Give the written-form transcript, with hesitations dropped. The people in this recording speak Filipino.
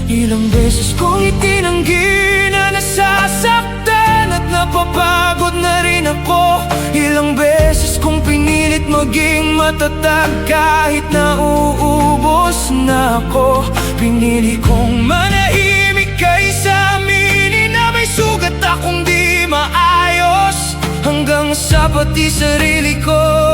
Ilang beses kong itinanggi na nasasaktan at napapagod na rin ako. Ilang beses kong pinilit maging matatag kahit nauubos na ako. Pinili kong manahimik kaysa aminin na may sugat akong di maayos, hanggang sa pati sarili ko